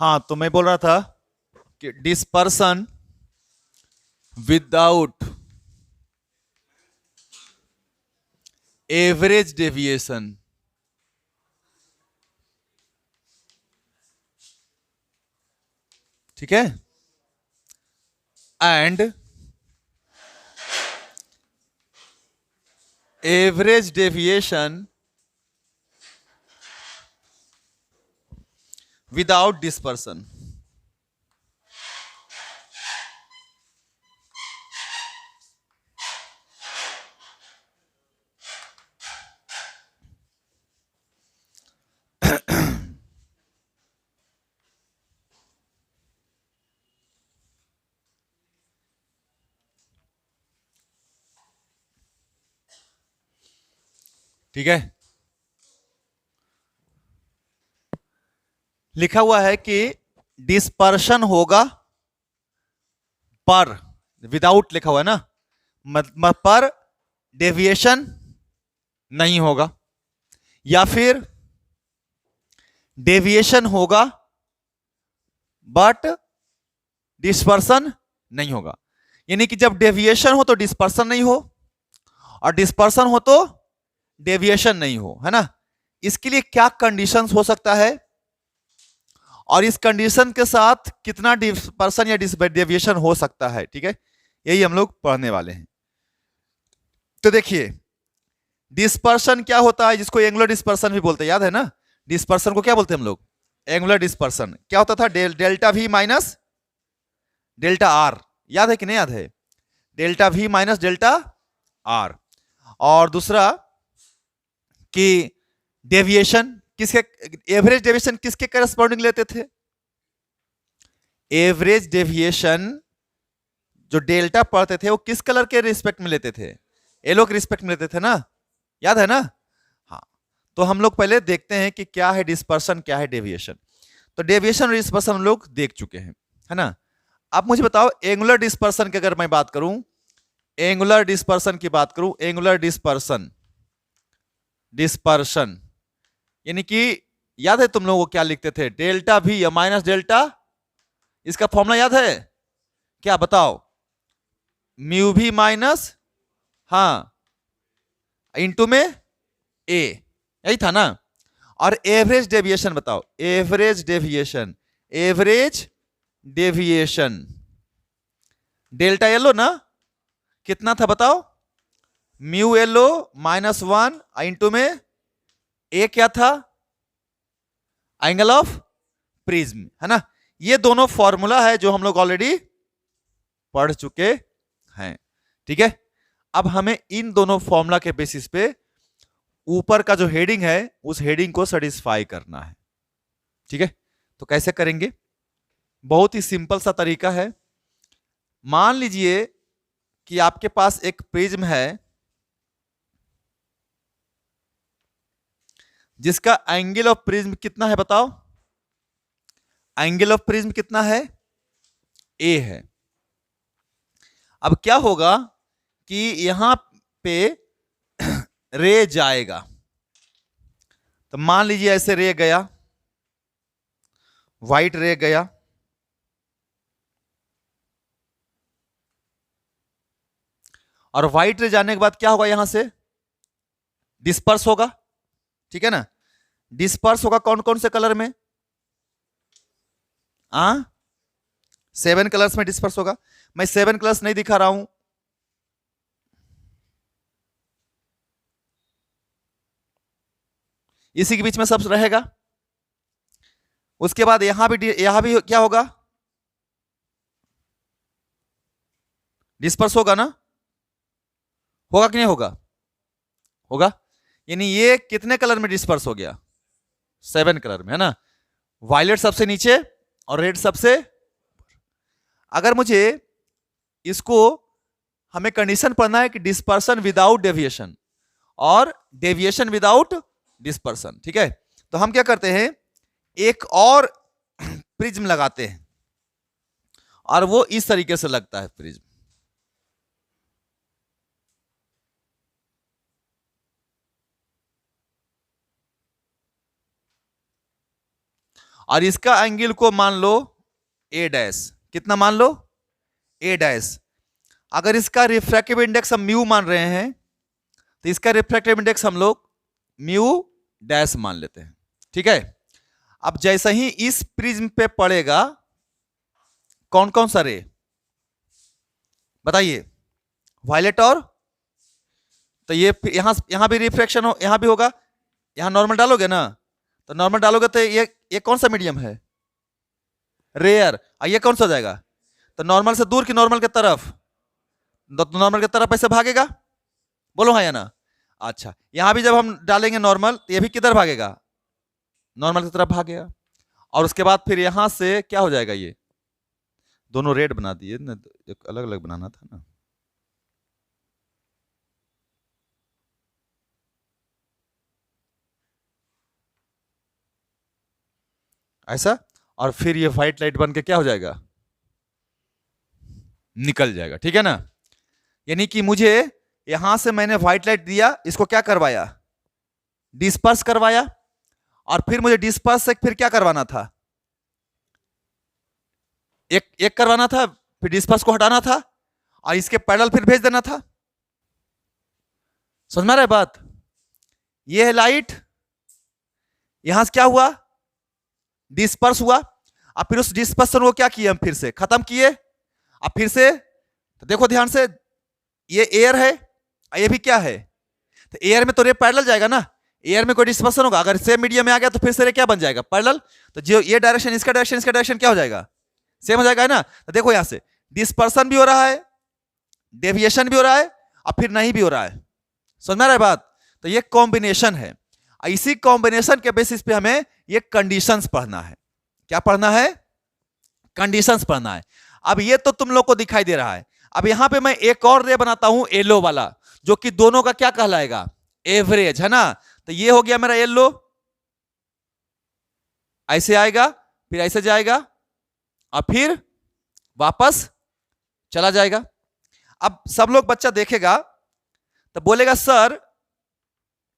हाँ, तो मैं बोल रहा था कि डिस्पर्सन विदाउट एवरेज डेविएशन, ठीक है, and average deviation without dispersion. ठीक है, लिखा हुआ है कि डिस्पर्शन होगा पर, विदाउट लिखा हुआ है ना, मतलब पर डेविएशन नहीं होगा, या फिर डेविएशन होगा बट डिस्पर्सन नहीं होगा। यानी कि जब डेविएशन हो तो डिस्पर्सन नहीं हो, और डिस्पर्सन हो तो डेविएशन नहीं हो, है ना। इसके लिए क्या कंडीशंस हो सकता है, और इस कंडीशन के साथ कितना डिस्पर्सन या डेविएशन हो सकता है, ठीक है, यही हम लोग पढ़ने वाले हैं। तो देखिए, डिस्पर्शन क्या होता है, जिसको एंगुलर डिस्पर्सन भी बोलते हैं, याद है ना। डिस्पर्सन को क्या बोलते हैं हम लोग, एंगुलर डिस्पर्सन। क्या होता था, delta V minus delta are, याद है कि नहीं याद है, delta V minus delta are. और दूसरा कि डेविएशन किसके, एवरेज डेविएशन किसके करस्पॉन्डिंग लेते थे, एवरेज डेविएशन जो डेल्टा पढ़ते थे वो किस कलर के रिस्पेक्ट में लेते थे, येलो के रिस्पेक्ट में लेते थे ना, याद है ना। हाँ, तो हम लोग पहले देखते हैं कि क्या है डिस्पर्शन, क्या है डेविएशन। तो डेविएशन और डिस्पर्शन हम लोग देख चुके हैं, है ना। अब मुझे बताओ, एंगुलर डिस्पर्शन की अगर मैं बात करूं, एंगुलर डिस्पर्शन की बात करूं, एंगुलर डिस्पर्शन, डिस्पर्शन यानी कि याद है तुम लोगों को क्या लिखते थे, डेल्टा भी या माइनस डेल्टा, इसका फॉर्मूला याद है क्या, बताओ, म्यू भी माइनस, हाँ, इंटू में ए, यही था ना। और एवरेज डेविएशन बताओ, average deviation, average deviation delta yellow ना, कितना था बताओ, म्यू येलो माइनस 1 इंटू में ए क्या था, एंगल ऑफ प्रिज्म, है ना। ये दोनों फॉर्मूला है जो हम लोग ऑलरेडी पढ़ चुके हैं, ठीक है। अब हमें इन दोनों फॉर्मूला के बेसिस पे ऊपर का जो हेडिंग है उस हेडिंग को सेटिस्फाई करना है, ठीक है। तो कैसे करेंगे, बहुत ही सिंपल सा तरीका है। मान लीजिए कि आपके पास एक प्रिज्म है जिसका एंगल ऑफ प्रिज्म कितना है बताओ, एंगल ऑफ प्रिज्म कितना है, ए है। अब क्या होगा कि यहां पे रे जाएगा, तो मान लीजिए ऐसे रे गया, व्हाइट रे गया, और व्हाइट रे जाने के बाद क्या होगा, यहां से डिस्पर्स होगा, ठीक है ना। डिस्पर्स होगा कौन कौन से कलर में, 7 कलर्स में डिस्पर्स होगा। मैं 7 कलर्स नहीं दिखा रहा हूं, इसी के बीच में सब रहेगा। उसके बाद यहां भी क्या होगा, डिस्पर्स होगा ना, होगा कि नहीं होगा, होगा। यानी ये कितने कलर में डिस्पर्स हो गया, 7 कलर में, है ना। वायलेट सबसे नीचे और रेड सबसे, अगर मुझे इसको, हमें कंडीशन पढ़ना है कि डिस्पर्सन विदाउट डेविएशन और डेविएशन विदाउट डिस्पर्सन, ठीक है। तो हम क्या करते हैं, एक और प्रिज्म लगाते हैं, और वो इस तरीके से लगता है प्रिज्म। और इसका एंगल को मान लो ए डैश, कितना मान लो, ए डैश। अगर इसका रिफ्रैक्टिव इंडेक्स हम म्यू मान रहे हैं तो इसका रिफ्रैक्टिव इंडेक्स हम लोग म्यू डैश मान लेते हैं, ठीक है। अब जैसे ही इस प्रिज्म पे पड़ेगा कौन कौन सा रे बताइए, वायलेट और, तो यहां भी रिफ्रैक्शन हो, यहां भी होगा, यहां नॉर्मल डालोगे ना, तो नॉर्मल डालोगे तो ये कौन सा मीडियम है, रेयर। ये कौन सा हो जाएगा, तो नॉर्मल से दूर की नॉर्मल की तरफ, तो नॉर्मल की तरफ ऐसे भागेगा, बोलो हाँ या ना। अच्छा, यहां भी जब हम डालेंगे नॉर्मल तो ये भी किधर भागेगा, नॉर्मल की तरफ भागेगा। और उसके बाद फिर यहां से क्या हो जाएगा, ये दोनों रेड बना दिए ना, अलग अलग बनाना था ना। ऐसा, और फिर ये व्हाइट लाइट बन के क्या हो जाएगा, निकल जाएगा, ठीक है ना। यानी कि मुझे यहां से मैंने व्हाइट लाइट दिया, इसको क्या करवाया, डिस्पर्स करवाया, और फिर मुझे डिस्पर्स से फिर क्या करवाना था, एक एक करवाना था, फिर डिस्पर्स को हटाना था, और इसके पैरेलल फिर भेज देना था। समझ में आ रहा है बात, ये है लाइट, यहां से क्या हुआ, डिस्पर्स हुआ, और फिर उस डिस्पर्सन को क्या किए हम, फिर से खत्म किए, अब फिर से, तो देखो ध्यान से, ये एयर है, ये भी क्या है, तो एयर में तो रे पैरेलल जाएगा ना, एयर में कोई डिस्पर्सन होगा, अगर सेम मीडियम में आ गया तो फिर से रे क्या बन जाएगा, पैरेलल। तो जो ये डायरेक्शन इसका डायरेक्शन इसका डायरेक्शन क्या हो जाएगा, सेम हो जाएगा, है ना। तो देखो यहां से डिस्पर्सन भी हो रहा है, डेविएशन भी हो रहा है, और फिर नहीं भी हो रहा है। समझ में आ रहा है बात, तो ये कॉम्बिनेशन है, इसी कॉम्बिनेशन के बेसिस पे हमें ये कंडीशंस पढ़ना है। क्या पढ़ना है, कंडीशंस पढ़ना है। अब ये तो तुम लोग को दिखाई दे रहा है, अब यहां पे मैं एक और रे बनाता हूं येलो वाला, जो कि दोनों का क्या कहलाएगा, एवरेज, है ना। तो ये हो गया मेरा येलो, ऐसे आएगा, फिर ऐसे जाएगा, और फिर वापस चला जाएगा। अब सब लोग बच्चा देखेगा तो बोलेगा सर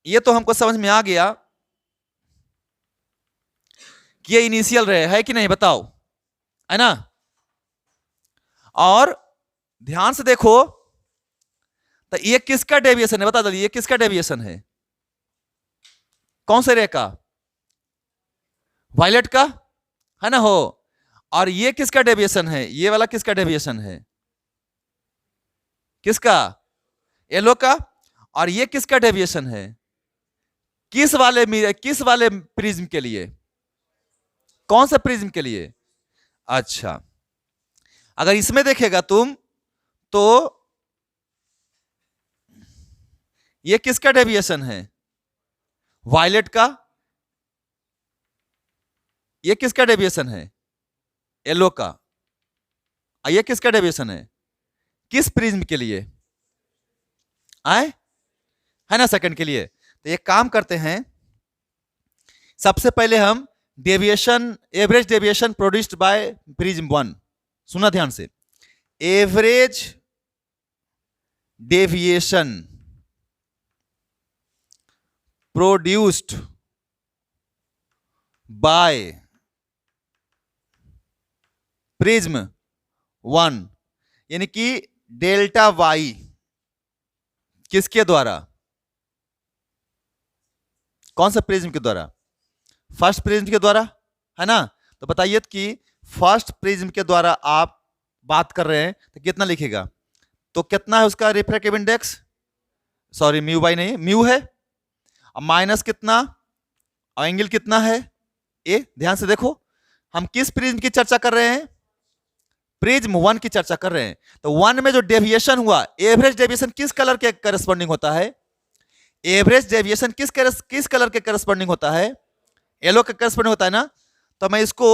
ये तो हमको समझ में आ गया कि ये इनिशियल रे है कि नहीं, बताओ, है ना। और ध्यान से देखो तो ये किसका डेविएशन है, बता दो, ये किसका डेविएशन है, कौन से रे का, वायलेट का, है ना हो। और ये किसका डेविएशन है, ये वाला किसका डेविएशन है, किसका, येलो का। और ये किसका डेविएशन है, किस वाले प्रिज्म के लिए, कौन सा प्रिज्म के लिए। अच्छा, अगर इसमें देखेगा तुम तो ये किसका डेविएशन है, वायलेट का। ये किसका डेविएशन है, येलो का। ये किसका डेविएशन है, किस प्रिज्म के लिए, आए, है ना, सेकंड के लिए। तो एक काम करते हैं, सबसे पहले हम deviation, average deviation produced by prism one, सुना ध्यान से, average deviation produced by prism one, यानी कि डेल्टा वाई किसके द्वारा, कौन सा प्रिज्म के द्वारा, फर्स्ट प्रिज्म के द्वारा, है ना। तो बताइए कि फर्स्ट प्रिज्म के द्वारा आप बात कर रहे हैं तो कितना लिखेगा, तो कितना है उसका refractive index, sorry mu by नहीं, म्यू है, माइनस कितना, और एंगल कितना है, ए। ध्यान से देखो हम किस प्रिज्म की चर्चा कर रहे हैं, प्रिज्म वन की चर्चा कर रहे हैं। तो वन में जो डेविएशन हुआ, एवरेज डेविएशन किस कलर के करस्पॉन्डिंग होता है, एवरेज डेविएशन किस कलर के करस्पॉन्डिंग होता है, येलो के करस्पॉन्डिंग होता है ना। तो मैं इसको,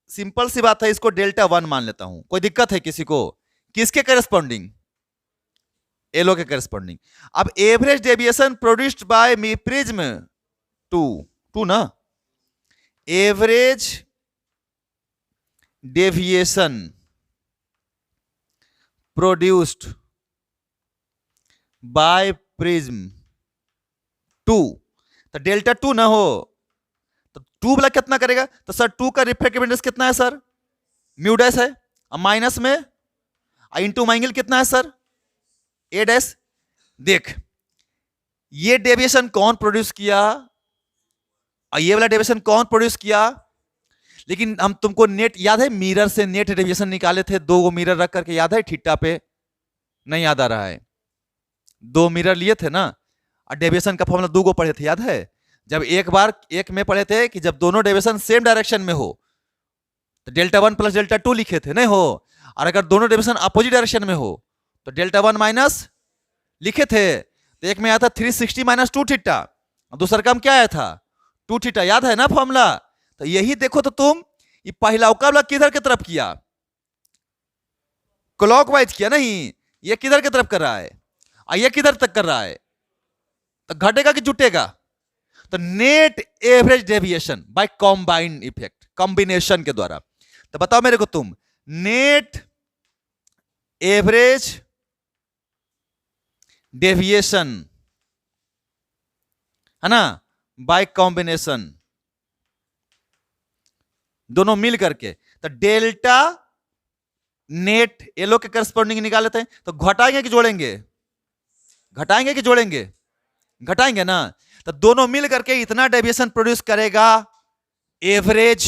सिंपल सी बात है, इसको डेल्टा वन मान लेता हूं। कोई दिक्कत है किसी को, किसके करस्पॉन्डिंग, येलो के करस्पॉन्डिंग। अब average deviation produced by me prism two ना, average deviation produced by prism two, तो डेल्टा टू ना हो, तो 2 वाला कितना करेगा? तो सर 2 का रिफ्रैक्टिव इंडेक्स कितना है सर? म्यू डैश है। अब माइनस में इंटू एंगल कितना है सर? ए डैश। देख ये डेविएशन कौन प्रोड्यूस किया और ये वाला डेविएशन कौन प्रोड्यूस किया? लेकिन हम तुमको नेट याद है, मिरर से नेट डेविएशन निकाले थे, 2 मिरर रख करके, याद है थीटा पे? नहीं याद आ रहा है? 2 मिरर लिए थे ना, और डेविएशन का फॉर्मूला 2 को पढ़े थे, याद है? जब एक बार एक में पढ़े थे कि जब दोनों डेविएशन सेम डायरेक्शन में हो तो डेल्टा 1 प्लस डेल्टा 2 लिखे थे, नहीं हो? और अगर दोनों डेविएशन अपोजिट डायरेक्शन में हो तो डेल्टा 1 माइनस लिखे थे। तो एक में आया था 360 माइनस 2 थीटा, दूसरा का क्या आया था? 2 थीटा, याद है ना फॉर्मूला? तो यही देखो, तो तुम ये पहला वाला किधर की तरफ किया? क्लॉकवाइज किया, नहीं? ये किधर की तरफ कर रहा है और ये किधर तक कर रहा है? तो घटेगा कि जुटेगा? तो net average deviation by combined effect, combination के द्वारा। तो बताओ मेरे को तुम, नेट एवरेज डेविएशन है ना बाय कॉम्बिनेशन, दोनों मिल करके, तो डेल्टा नेट ये लोग के करस्पॉन्डिंग निकाल लेते हैं। तो घटाएंगे कि जोड़ेंगे? घटाएंगे कि जोड़ेंगे? घटाएंगे ना। तो दोनों मिल करके इतना डेविएशन प्रोड्यूस करेगा एवरेज,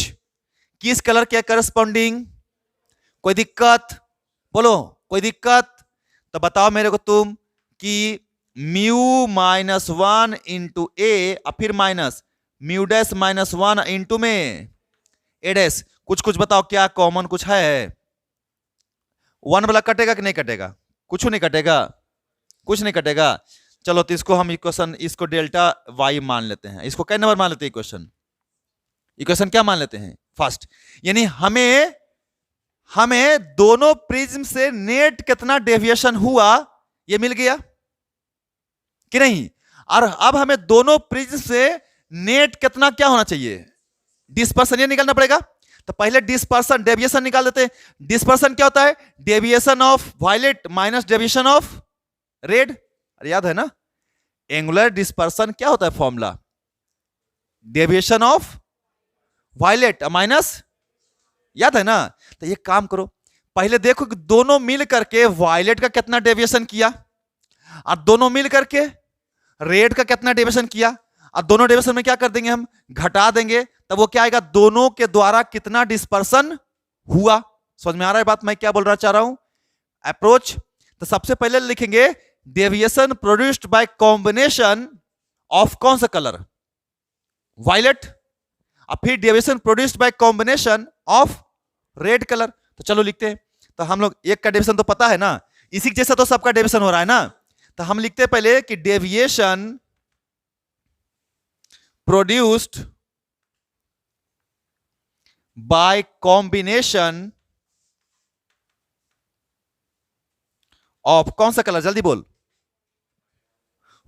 किस कलर के करस्पॉन्डिंग? कोई दिक्कत? बोलो कोई दिक्कत? तो बताओ मेरे को तुम कि म्यू माइनस 1 इंटू ए और फिर minus mu dash minus 1 into में ए डैश, कुछ बताओ क्या कॉमन कुछ है? 1 वाला कटेगा कि नहीं कटेगा? कुछ नहीं कटेगा, कुछ नहीं कटेगा। चलो तो इसको हम इक्वेशन, इसको डेल्टा वाई मान लेते हैं। इसको क्या नंबर मान लेते हैं? इक्वेशन क्या मान लेते हैं? फर्स्ट। यानी हमें दोनों प्रिज्म से नेट कितना डेविएशन हुआ ये मिल गया कि नहीं? और अब हमें दोनों प्रिज्म से नेट कितना क्या होना चाहिए? डिस्पर्सन, ये निकालना पड़ेगा। तो पहले डिस्पर्सन डेविएशन निकाल देते हैं। डिस्पर्सन क्या होता है? Deviation of violet minus deviation of red. अरे याद है ना? एंगुलर डिस्पर्सन क्या होता है formula? Deviation of violet minus, याद है ना? तो ये काम करो, पहले देखो कि दोनों मिल करके वायलेट का कितना डेविएशन किया और दोनों मिल करके रेड का कितना डेविएशन किया, और दोनों डेविएशन में क्या कर देंगे हम? घटा देंगे। तब वो क्या आएगा? दोनों के द्वारा कितना डिस्पर्सन हुआ। समझ में आ रहा है बात मैं क्या बोल रहा चाह रहा हूं? अप्रोच। तो सबसे पहले लिखेंगे deviation produced bye combination of कौन सा कलर? वायलेट। और फिर deviation produced bye combination of red colour. तो चलो लिखते हैं। तो हम लोग एक का डेविएशन तो पता है ना, इसी जैसा तो सबका डेविएशन हो रहा है ना। तो हम लिखते हैं पहले कि deviation produced bye combination of कौन सा कलर? जल्दी बोल।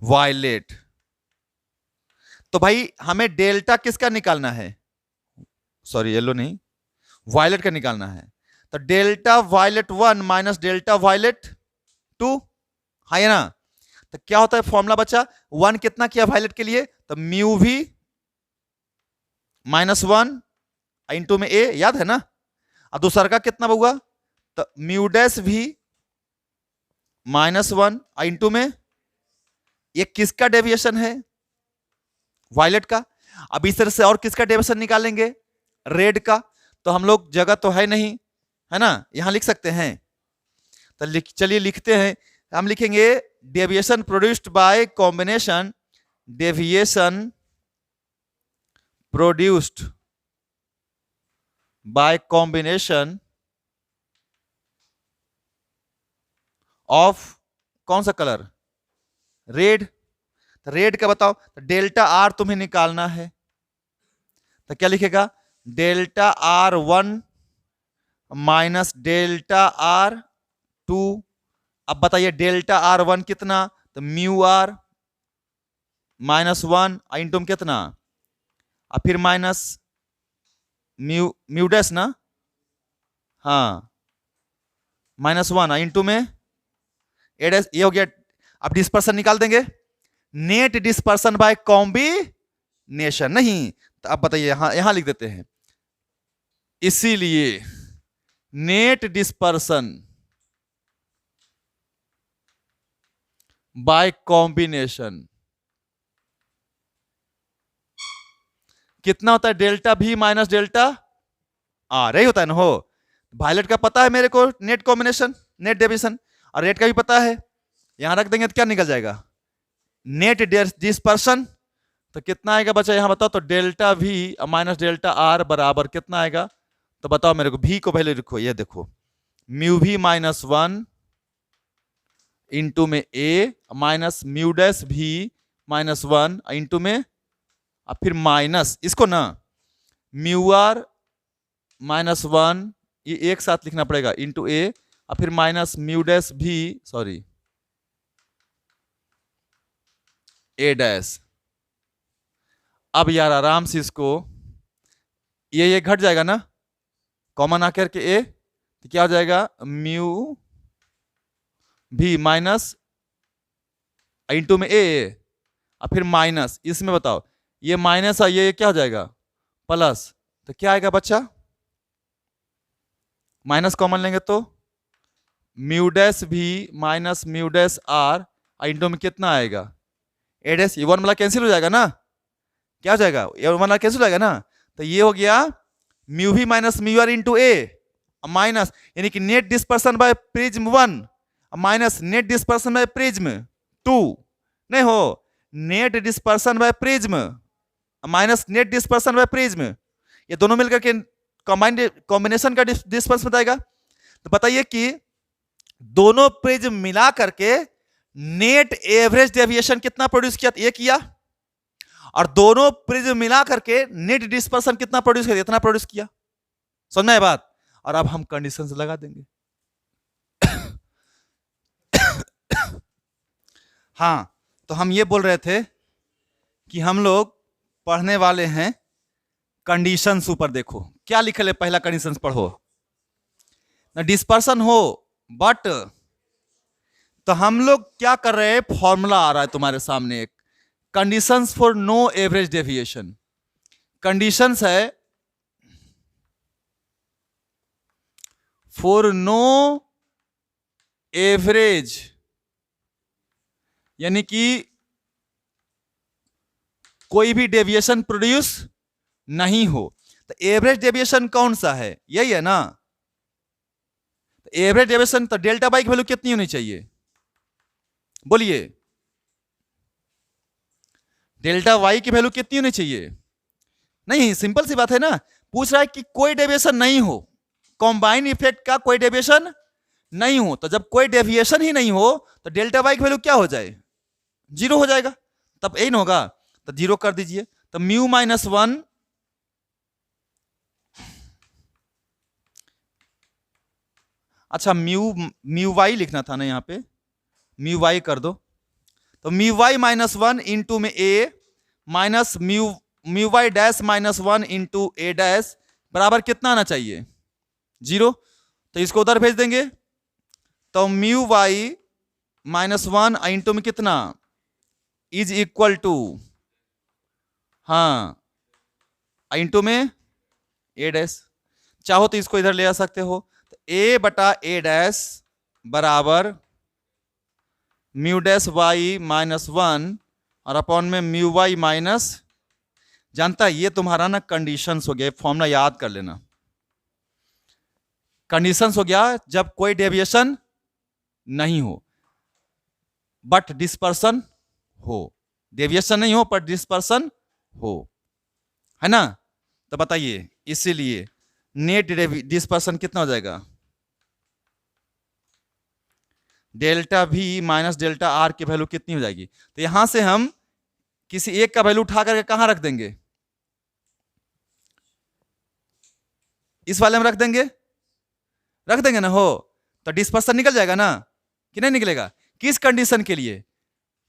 वायलेट। तो भाई हमें डेल्टा किसका निकालना है? सॉरी येलो नहीं, वायलेट का निकालना है। तो delta violet 1 minus delta violet 2 है ना। तो क्या होता है फॉर्मूला बचा? 1 कितना किया वायलेट के लिए? तो म्यू भी माइनस 1 इंटू में ए, याद है ना? और दूसरा का कितना हुआ? तो mu dash V minus 1 into में ये किसका डेविएशन है? वायलेट का। अब इस तरह से और किसका डेविएशन निकालेंगे? रेड का। तो हम लोग जगह तो है नहीं, है ना, यहां लिख सकते हैं। तो चलिए लिखते हैं। हम लिखेंगे deviation produced bye combination, deviation produced bye combination of कौन सा कलर? रेड। तो रेड का बताओ। तो डेल्टा आर तुम्हें निकालना है। तो क्या लिखेगा? Delta R 1 minus delta are 2। अब बताइए डेल्टा आर 1 कितना? तो म्यू आर माइनस 1 इंटू में कितना, और फिर माइनस म्यू डैश ना, हाँ माइनस 1 इंटू में ए डैश। ये हो गया। अब डिस्पर्सन निकाल देंगे। नेट डिस्पर्सन बाय कॉम्बिनेशन नहीं, तो आप बताइए, यहां लिख देते हैं, इसीलिए नेट डिस्पर्सन बाय कॉम्बिनेशन कितना होता है? Delta V minus delta R, यही होता है ना हो। वायलेट का पता है मेरे को नेट कॉम्बिनेशन, नेट डेविएशन, और रेड का भी पता है। यहां रख देंगे तो क्या निकल जाएगा? Net dispersion. तो कितना आएगा बच्चा यहां बताओ तो? Delta V minus delta R बराबर कितना आएगा? तो बताओ मेरे को। V को पहले लिखो, ये देखो, म्यू V माइनस 1 इंटू में A minus mu dash V minus 1 into में, अब फिर माइनस इसको ना म्यू R माइनस 1, ये एक साथ लिखना पड़ेगा, इंटू A, और फिर minus mu dash V, sorry A dash. अब यार आराम से इसको, ये घट जाएगा ना, कॉमन आकर के A, तो क्या हो जाएगा? म्यू V माइनस इंटू में A, और फिर माइनस इसमें बताओ, ये माइनस है, ये क्या हो जाएगा? प्लस। तो क्या आएगा बच्चा? माइनस कॉमन लेंगे तो mu dash V minus mu dash R into में कितना आएगा? A dash. ये वन वाला कैंसिल हो जाएगा ना, क्या हो जाएगा? ये वन वाला कैंसिल हो जाएगा ना, तो ये हो गया mu V minus mu R into A minus, यानी कि net dispersion by prism 1 minus net dispersion by prism 2, नहीं हो, net dispersion by prism minus net dispersion by prism, ये दोनों मिलकर के कॉम्बिनेशन का डिस्पर्सन बताएगा। तो बताइए कि दोनों प्रिज्म मिला करके नेट एवरेज डेविएशन कितना प्रोड्यूस किया? ये किया। और दोनों प्रिज्म मिला करके नेट डिस्पर्सन कितना प्रोड्यूस किया? इतना प्रोड्यूस किया। समझ में बात? और अब हम कंडीशंस लगा देंगे। हाँ, तो हम ये बोल रहे थे कि हम लोग पढ़ने वाले हैं कंडीशंस। ऊपर देखो क्या लिखल है, पहला कंडीशंस पढ़ो ना, डिस्पर्सन हो बट, तो हम लोग क्या कर रहे हैं? फॉर्मूला आ रहा है तुम्हारे सामने, एक conditions for no average deviation. Conditions है फॉर नो एवरेज, यानी कि कोई भी डेविएशन प्रोड्यूस नहीं हो। तो एवरेज डेविएशन कौन सा है? यही है ना। तो एवरेज डेविएशन, तो डेल्टा वाई की वैल्यू कितनी होनी चाहिए? बोलिए, डेल्टा वाई की वैल्यू कितनी होनी चाहिए? नहीं, सिंपल सी बात है ना। पूछ रहा है कि कोई डेविएशन नहीं हो, कॉम्बाइन इफेक्ट का कोई डेविएशन नहीं हो। तो जब कोई डेविएशन ही नहीं हो तो डेल्टा वाई की वैल्यू क्या हो जाए? 0 हो जाएगा। तब यही ना होगा, तो 0 कर दीजिए। तो म्यू माइनस 1, अच्छा म्यू वाई लिखना था ना, यहाँ पे म्यू वाई कर दो। तो म्यू वाई माइनस 1 इंटू में A minus mu y dash minus 1 into A dash बराबर कितना आना चाहिए? 0। तो इसको उधर भेज देंगे। तो म्यू वाई माइनस 1 इंटू में कितना इज इक्वल टू, हाँ, इंटू में A डैश। चाहो तो इसको इधर ले आ सकते हो। तो A बटा A डैश बराबर म्यू डैश वाई माइनस 1 और अपॉन में म्यू वाई माइनस, जानता है ये तुम्हारा ना कंडीशंस हो गया, फॉर्मूला याद कर लेना। कंडीशंस हो गया जब कोई डेविएशन नहीं हो बट डिस्पर्सन हो, डेविएशन नहीं हो पर डिस्पर्सन हो, है ना। तो बताइए, इसीलिए नेट डिस्पर्सन कितना हो जाएगा? Delta V minus delta R की वैल्यू कितनी हो जाएगी? तो यहां से हम किसी एक का वैल्यू उठा करके कहां रख देंगे? इस वाले में रख देंगे ना हो। तो डिस्पर्सन निकल जाएगा ना कि नहीं निकलेगा? किस कंडीशन के लिए?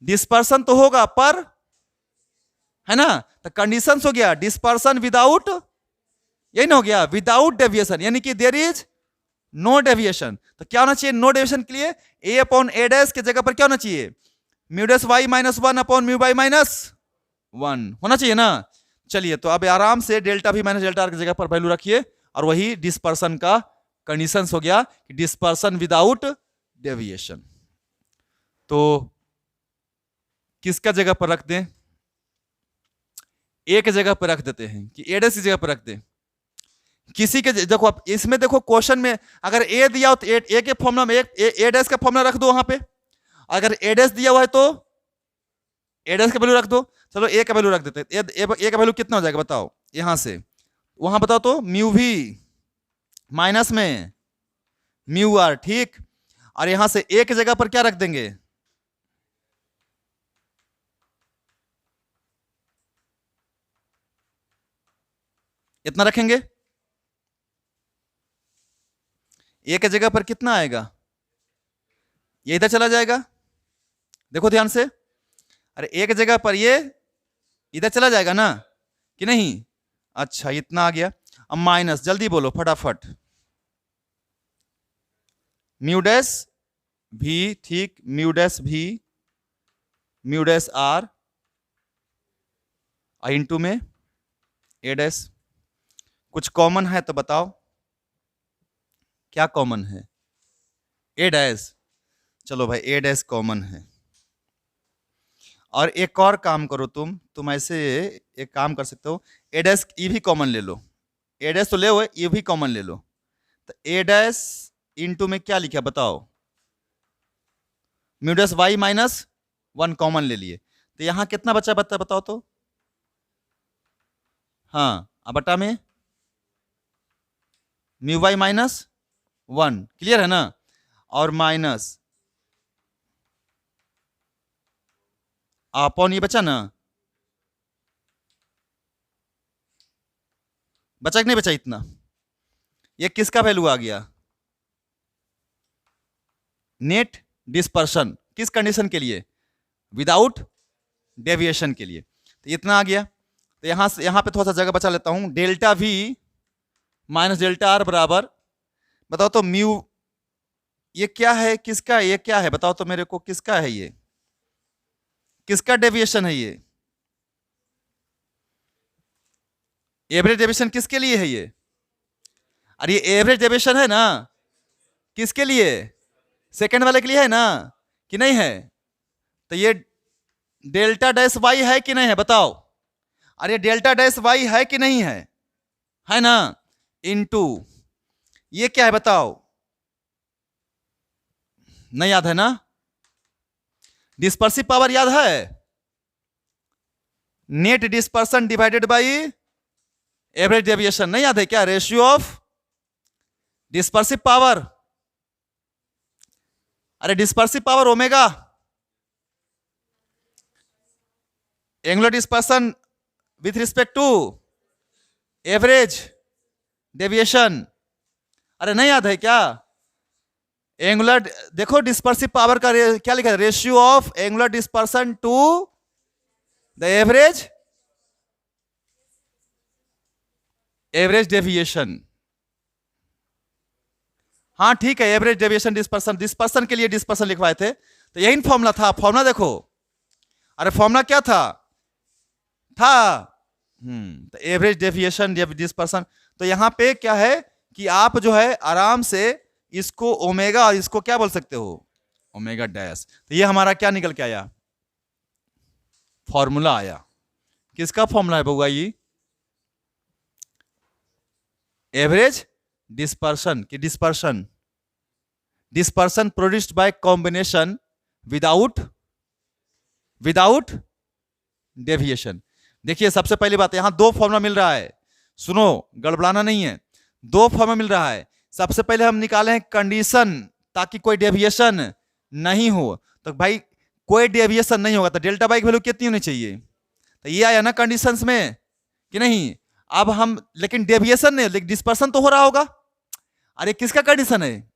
डिस्पर्सन तो होगा पर, है ना। तो कंडीशन हो गया डिस्पर्सन विदाउट, यही ना हो गया, विदाउट डेविएशन, यानी कि देयर इज नो डेविएशन। तो क्या होना चाहिए नो डेविएशन के लिए? A अपॉन A डैश के जगह पर क्या होना चाहिए? Mu dash Y minus 1 upon mu Y minus 1 होना चाहिए ना। चलिए, तो अब आराम से delta V minus delta R की जगह पर वैल्यू रखिए, और वही डिस्पर्सन का कंडीशंस हो गया कि डिस्पर्सन विदाउट डेविएशन। तो किसका जगह पर रख दें? ए के जगह पर रख देते हैं कि एडेस की जगह पर रख दें। किसी के देखो, आप इसमें देखो क्वेश्चन में अगर ए दिया हो तो ए के फॉर्मूला में ए डैश का फॉर्मूला रख दो वहां पे। अगर ए डैश दिया हुआ है तो ए डैश का वैल्यू रख दो। चलो ए का वैल्यू रख देते हैं। ए का वैल्यू कितना हो जाएगा बताओ, यहां से वहां बताओ तो म्यू वी माइनस में म्यू आर, ठीक। और यहां से ए की जगह पर क्या रख देंगे? इतना रखेंगे। ए की जगह पर कितना आएगा? ये इधर चला जाएगा, देखो ध्यान से। अरे ए की जगह पर ये इधर चला जाएगा ना कि नहीं? अच्छा, इतना आ गया। अब माइनस, जल्दी बोलो फटाफट। म्यू डैश भी, ठीक, म्यू डैश भी, म्यू डैश आर इंटू में ए डैश। कुछ कॉमन है तो बताओ, क्या कॉमन है? ए डैश। चलो भाई, ए डैश कॉमन है। और एक और काम करो, तुम ऐसे एक काम कर सकते हो, ए डैश ई भी कॉमन ले लो। ए डैश तो ले हुए, ये भी कॉमन ले लो। तो ए डैश इंटू में क्या लिखा बताओ? Mu dash Y minus 1 common ले लिए, तो यहां कितना बचा बताओ तो। हाँ, अब बटा में म्यू वाई माइनस 1, क्लियर है ना? और माइनस अपॉन ये बचा ना, बचा कि नहीं बचा? इतना ये किसका वैल्यू आ गया? Net dispersion. किस कंडीशन के लिए? विदाउट डेविएशन के लिए। तो इतना आ गया। तो यहां से यहां पे थोड़ा सा जगह बचा लेता हूं। Delta V minus delta are बराबर, बताओ तो म्यू, ये क्या है, किसका, ये क्या है बताओ तो मेरे को, किसका है ये? किसका डेविएशन है ये? एवरेज डेविएशन किसके लिए है ये? अरे ये एवरेज डेविएशन है ना, किसके लिए? सेकंड वाले के लिए है ना कि नहीं है? तो ये डेल्टा डैश वाई है कि नहीं है बताओ? अरे डेल्टा डैश वाई है कि नहीं है ना? इनटू ये क्या है बताओ? नहीं याद है ना? डिस्पर्सिव पावर याद है? Net dispersion divided by average deviation, नहीं याद है क्या? Ratio of dispersive power. अरे dispersive power omega, angular dispersion with respect to average deviation. अरे नहीं याद है क्या? एंगुलर, देखो डिस्पर्सिव पावर का क्या लिखा है? Ratio of angular dispersion to the average deviation. हाँ ठीक है, एवरेज डेविएशन डिस्पर्सन, डिस्पर्सन के लिए डिस्पर्सन लिखवाए थे, तो यही फॉर्मूला था। फॉर्मूला देखो, अरे फॉर्मूला क्या था? तो एवरेज डेविएशन डिस्पर्सन। तो यहां पे क्या है कि आप जो है आराम से इसको ओमेगा और इसको क्या बोल सकते हो? Omega dash. तो ये हमारा क्या निकल के आया? फॉर्मूला आया। किसका फॉर्मूला है बउआ? ये एवरेज डिस्पर्सन की dispersion produced by combination without deviation. देखिए सबसे पहली बात, यहां दो फॉर्मूला मिल रहा है, सुनो गड़बड़ाना नहीं है। दो फॉर्मूला मिल रहा है। सबसे पहले हम निकाले हैं कंडीशन, ताकि कोई डेविएशन नहीं हो। तो भाई कोई डेविएशन नहीं होगा तो डेल्टा वाई की वैल्यू कितनी होनी चाहिए? तो ये आया ना कंडीशंस में कि नहीं? अब हम, लेकिन डेविएशन नहीं, लेकिन डिस्पर्सन तो हो रहा होगा। अरे किसका कंडीशन है?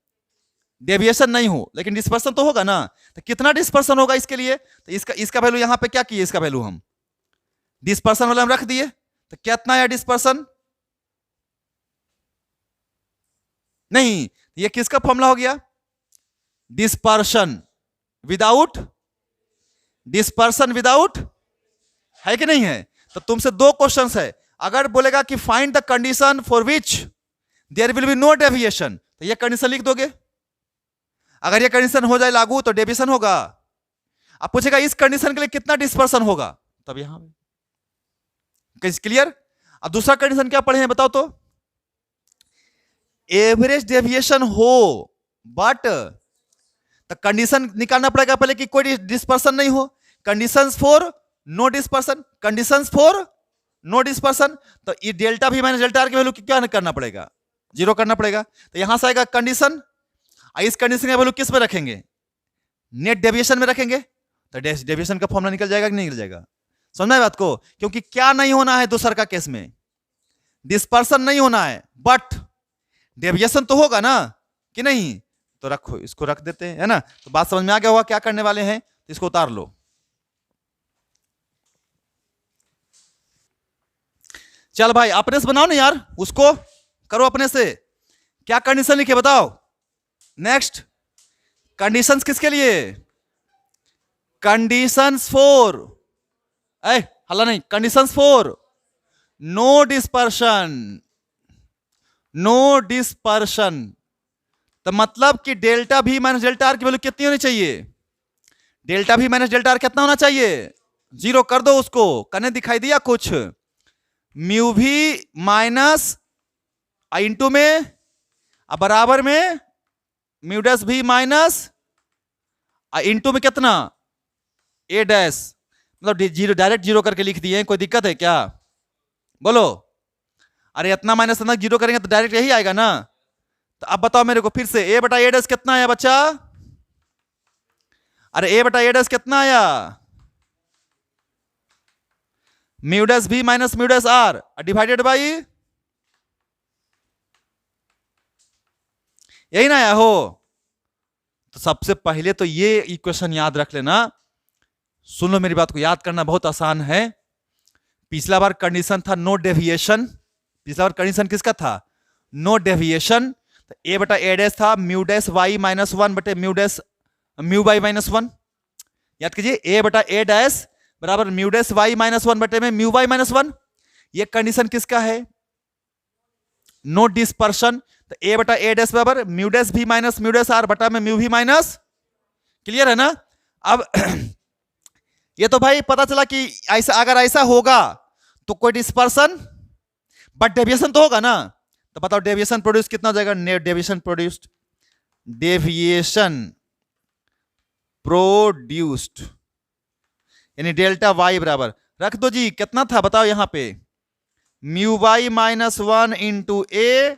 डेविएशन नहीं हो लेकिन डिस्पर्सन तो होगा ना। तो कितना डिस्पर्सन होगा इसके लिए? तो इसका वैल्यू यहां पे क्या किए? इसका वैल्यू हम डिस्पर्सन वाला हम रख दिए। तो कितना आया डिस्पर्सन? नहीं, ये किसका फॉर्मूला हो गया? डिस्पर्सन विदाउट है कि नहीं है? तो तुमसे दो क्वेश्चंस है, अगर बोलेगा कि find the condition for which there will be no deviation, तो ये कंडीशन लिख दोगे। अगर ये कंडीशन हो जाए लागू तो डेविएशन होगा। अब पूछेगा इस कंडीशन के लिए कितना डिस्पर्सन होगा, तब यहां क्लियर। अब दूसरा कंडीशन क्या पढ़े हैं बताओ तो, एवरेज डेविएशन हो बट, तो कंडीशन निकालना पड़ेगा पहले कि कोई डिस्पर्सन नहीं हो, conditions for no dispersion, conditions for no dispersion, तो ये delta V minus delta R की वैल्यू क्या करना पड़ेगा, जीरो करना पड़ेगा। तो यहां से आएगा कंडीशन, इस कंडीशन का वैल्यू किस में रखेंगे, नेट डेविएशन में रखेंगे, तो डेविएशन का फॉर्मूला निकल जाएगा कि नहीं निकल जाएगा, समझना है बात को। क्योंकि क्या नहीं होना है दूसर का केस में, डिस्पर्सन नहीं होना है बट डेविएशन तो होगा ना कि नहीं, तो रखो, इसको रख देते हैं, है ना। तो बात समझ में आ गया होगा क्या करने वाले हैं, तो इसको उतार लो। चल भाई अपने से बनाओ ना यार, उसको करो अपने से। क्या कंडीशन लिखे बताओ। नेक्स्ट कंडीशंस किसके लिए, कंडीशंस फॉर, हल्ला नहीं, conditions for no dispersion, no dispersion, तो मतलब कि delta V minus delta R की वैल्यू कितनी होनी चाहिए, delta V minus delta are कितना होना चाहिए, जीरो कर दो उसको, करने दिखाई दिया कुछ, म्यू भी माइनस इंटू में बराबर में mu dash V minus into में कितना ए डैश, मतलब जीरो डायरेक्ट जीरो करके लिख दिए, कोई दिक्कत है क्या बोलो। अरे इतना माइनस इतना जीरो करेंगे तो डायरेक्ट यही आएगा ना। तो अब बताओ मेरे को फिर से, ए बटा ए डैश कितना आया बच्चा, अरे ए बटा ए डैश कितना आया, mu dash V minus mu dash R divided by, यही ना आया हो। तो सबसे पहले तो ये इक्वेशन याद रख लेना, सुन लो मेरी बात को, याद करना बहुत आसान है। पिछला बार कंडीशन था नो डेविएशन, पिछला बार कंडीशन किसका था, नो डेविएशन, तो ए बटा ए डैश था mu dash Y minus one बटे mu dash mu Y minus one, याद कीजिए ए बटा ए डैश बराबर mu dash Y minus one बटे में म्यू वाई माइनस वन, ये कंडीशन किसका है, नो डिस्पर्शन, तो ए बटा ए डैश बराबर mu dash V minus mu dash R बटा में म्यू भी माइनस, क्लियर है ना। अब ये तो भाई पता चला कि ऐसा, अगर ऐसा होगा तो कोई डिस्पर्सन बट डेविएशन तो होगा ना। तो बताओ डेविएशन प्रोड्यूस कितना हो जाएगा, net deviation produced, deviation produced यानी डेल्टा वाई बराबर रख दो जी, कितना था बताओ यहां पे, mu Y minus one into A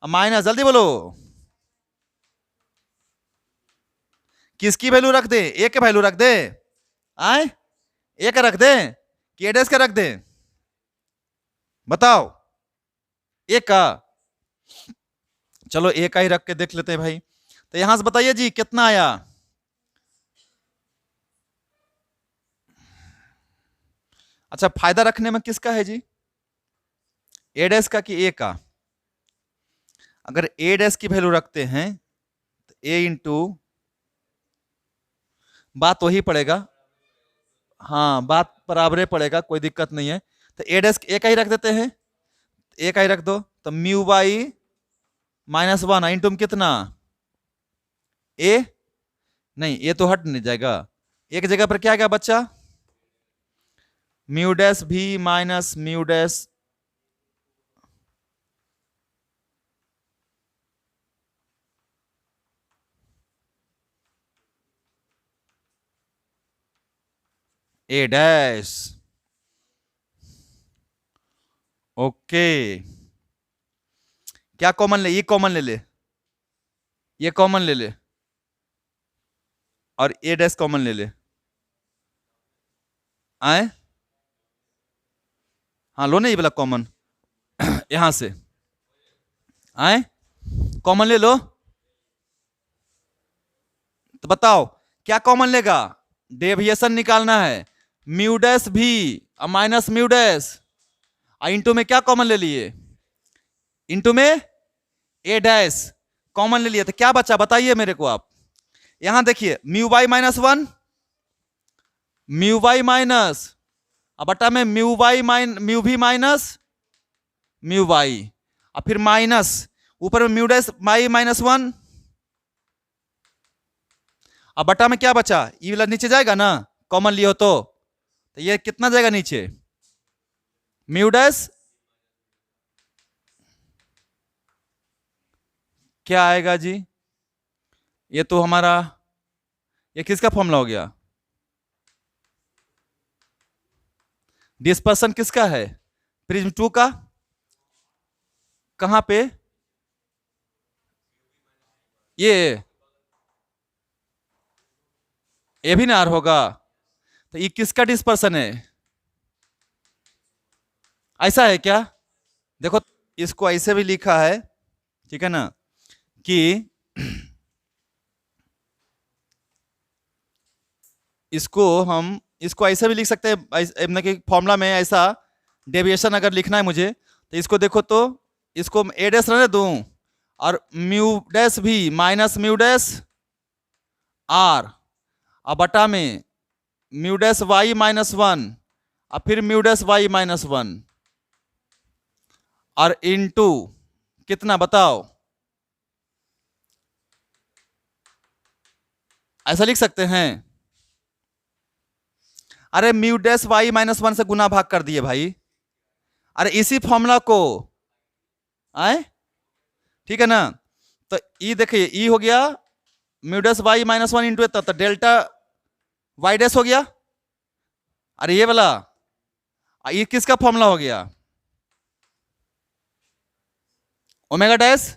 minus, जल्दी बोलो किसकी वैल्यू रख दे, ए के वैल्यू रख दे, आए ए का रख दे कि ए डैश का रख दे, बताओ ए का, चलो ए का ही रख के देख लेते हैं भाई। तो यहां से बताइए जी कितना आया, अच्छा फायदा रखने में किसका है जी, ए डैश का कि ए का। अगर ए डैश की वैल्यू रखते हैं तो ए इंटू, बात वही पड़ेगा, हाँ बात बराबर पड़ेगा, कोई दिक्कत नहीं है। तो ए डैश ए का ही रख देते हैं, ए का ही रख दो, तो mu by minus one into में कितना ए, नहीं ए तो हट नहीं जाएगा, एक जगह पर क्या आएगा बच्चा, mu dash V minus mu dash ए डैश, ओके क्या कॉमन ले, ये कॉमन ले ले, ये कॉमन ले ले और ए डैश कॉमन ले ले, आए हाँ लो नहीं बोला कॉमन यहां से, आए कॉमन ले लो, तो बताओ क्या कॉमन लेगा, डेविएशन निकालना है, mu dash V minus mu dash, into में क्या कॉमन ले लिए, इंटू में ए डैश कॉमन ले लिए, तो क्या बचा बताइए मेरे को आप। यहां देखिए mu Y minus one, mu Y minus अब बटा में म्यू भी माइनस म्यू वाई, और फिर माइनस ऊपर में म्यू डैश वाई माइनस 1, अब बटा में क्या बचा, ई वाला नीचे जाएगा ना, कॉमन लियो तो ये कितना जाएगा नीचे, म्यू डैश क्या आएगा जी, ये तो हमारा, ये किसका फॉर्मूला हो गया, डिस्पर्सन किसका है, प्रिज्म 2 का, कहां पे, ये भी ना आर होगा, तो ये किसका डिस्पर्सन है, ऐसा है क्या, देखो इसको ऐसे भी लिखा है, ठीक है ना, कि इसको ऐसे भी लिख सकते हैं, मतलब कि फॉर्मूला में ऐसा डेविएशन अगर लिखना है मुझे, तो इसको देखो, तो इसको ए डैश रहने दूं और mu dash V minus mu dash are, और बटा में म्यू डैश वाई माइनस 1, और फिर म्यू डैश वाई माइनस 1, और इनटू कितना बताओ, ऐसा लिख सकते हैं, अरे म्यू डैश वाई माइनस 1 से गुना भाग कर दिए भाई, अरे इसी फॉर्मूला को आए, ठीक है ना, तो ई देखिए, ई हो गया mu dash Y minus 1 into, तो डेल्टा वाई डैश हो गया, अरे ये वाला, ये किसका फॉर्मूला हो गया, ओमेगा डैश,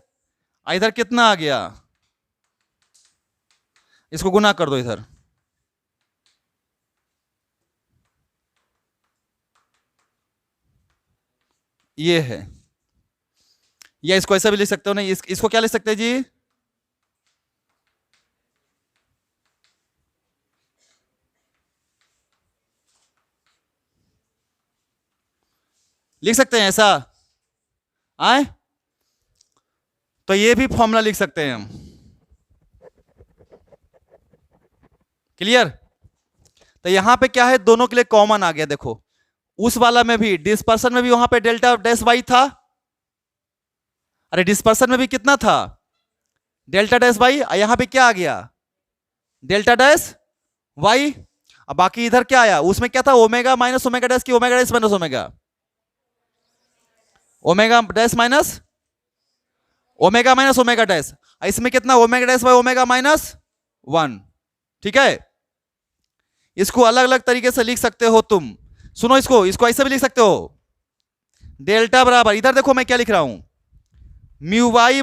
इधर कितना आ गया, इसको गुना कर दो इधर, ये है, या इसको ऐसा भी लिख सकते हो ना, इसको क्या लिख सकते हैं जी, लिख सकते हैं ऐसा, आए, तो ये भी फॉर्मूला लिख सकते हैं हम, क्लियर, तो यहां पे क्या है, दोनों के लिए कॉमन आ गया, देखो उस वाला में भी डिस्पर्सन में भी वहां पे डेल्टा डैश वाई था, अरे डिस्पर्सन में भी कितना था, डेल्टा डैश वाई, यहां पे क्या आ गया, डेल्टा डैश वाई, अब बाकी इधर क्या आया, उसमें क्या था, ओमेगा माइनस ओमेगा डैश की omega dash minus omega, omega dash minus omega dash, इसमें कितना, omega dash by omega minus 1, ठीक है, इसको अलग अलग तरीके से लिख सकते हो तुम, सुनो इसको ऐसे भी लिख सकते हो, डेल्टा बराबर, इधर देखो मैं क्या लिख रहा हूं, म्यू वाई